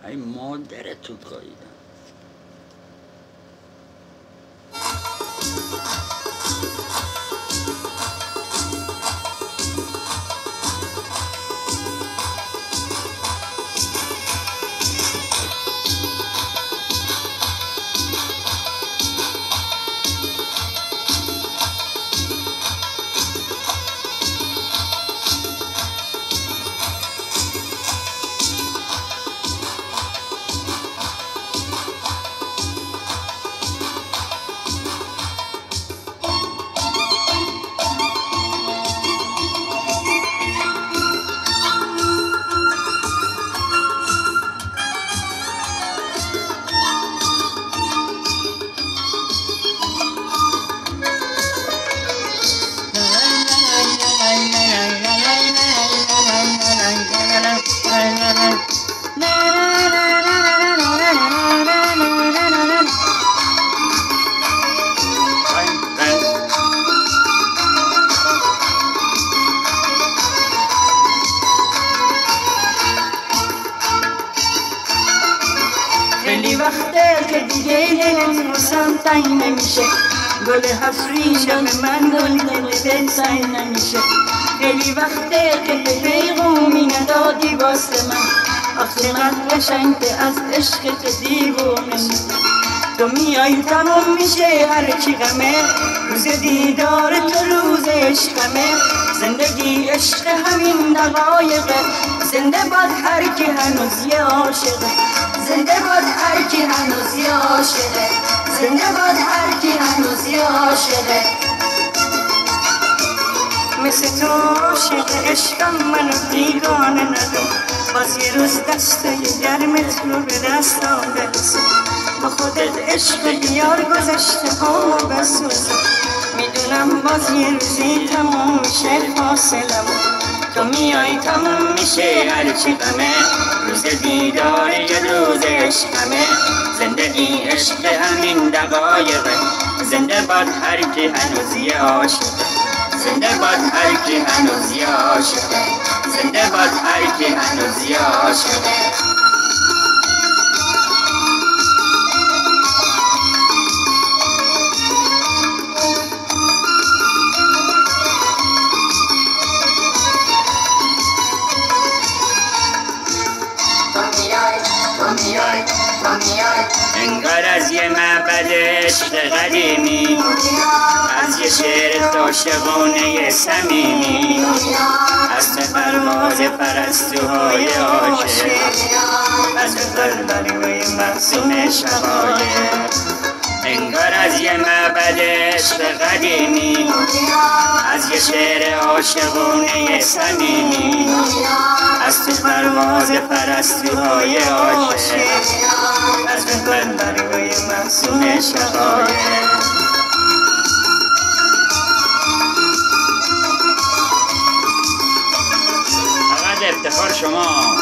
ای مادرتو گاییدم. خیلی وقته که دیگه دلت واسم تنگ نمیشه، گل افریشم من گل دل سنگ نمیشه. خیلی وقته که به پیغومی ندادی واسه من، آخه من قشنگه از عشقت دیوونه میشه. تو میای تموم میشه هرچی غمه، روز دیدار تو روز عشقمه. زندگی عشق همین دقایقه، زنده باد هر کی هنوز یه عاشقه. زنده باد هر کی هنوز یه عاشقه. زنده باد هر کی هنوز یه عاشقه. مثل تو عاشق عشقم منو بیگانه ندار، باز یه روز دسته گرمت رو به دستام برسه. با خودت عشق یار گذشته ها بسوزه. میدونم باز یه روزی تموم میشه فاصلم، تو میای تموم میشه هرچی غمه. روز دیدار یه روز عشقمه، زندگی عشق همین دقایقه. زنده باد هر کی هنوز یه عاشقه. زنده باد هر کی هنوز یه عاشقه. زنده باد هر کی هنوز یه عاشقه. انگار از یه معبد عشق قدیمی، از یه شعر عاشقانه صمیمی، از پرواز پرستوهای عاشق، از بلبل‌های معصوم شقایق. انگار از یه معبد عشق قدیمی، از یه شعر عاشقانه صمیمی، از تو پرواز پرستوهای عاشق، از بلبل‌های معصوم شقایق. فقط افتخار شما.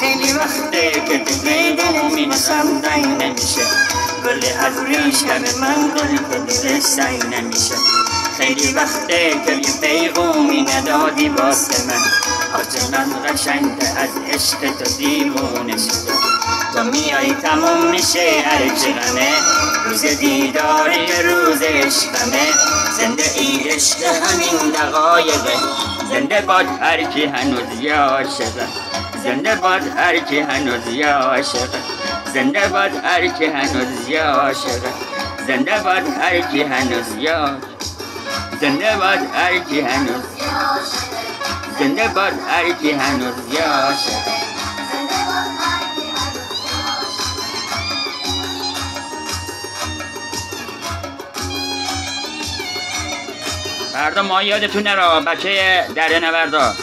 خیلی وقته که دیگه دلمی واسم تنگ نمیشه، گل ابریشم من گل دل سنگ نمیشه. خیلی وقته که یه پیغومی ندادی واسه من، آخه من قشنگه از عشق تو دیوونه میشه. تو میای تموم میشه هرچی غمه، روز دیدار یه روز عشقمه. زنده ای عشق همین دقایقه، زنده باد هر کی هنوز یه عاشقه. زنده باد هر کی هنوز یه عاشقه. زنده باد هر کی هنوز یه عاشقه. زنده باد هر کی هنوز یه عاشقه. زنده باد هر کی هنوز، زنده باد هر کی هنوز یه عاشقه. فردا ما یادتون نره بچه دره نوردا.